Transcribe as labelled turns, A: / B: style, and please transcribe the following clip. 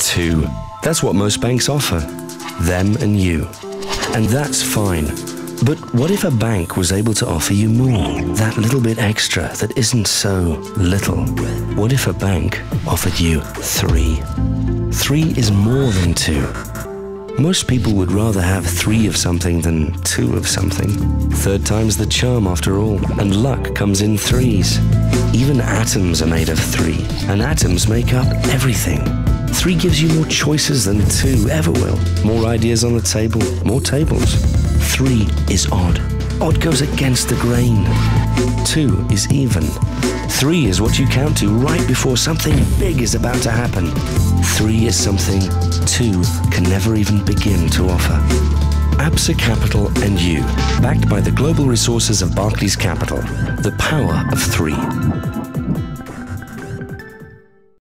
A: 2. That's what most banks offer. Them and you. And that's fine. But what if a bank was able to offer you more? That little bit extra that isn't so little. What if a bank offered you 3? 3 is more than 2. Most people would rather have 3 of something than 2 of something. Third time's the charm after all, and luck comes in 3s. Even atoms are made of 3, and atoms make up everything. 3 gives you more choices than 2 ever will. More ideas on the table, more tables. 3 is odd. Odd goes against the grain. 2 is even. 3 is what you count to right before something big is about to happen. 3 is something 2 can never even begin to offer. ABSA Capital and you, backed by the global resources of Barclays Capital. The power of 3.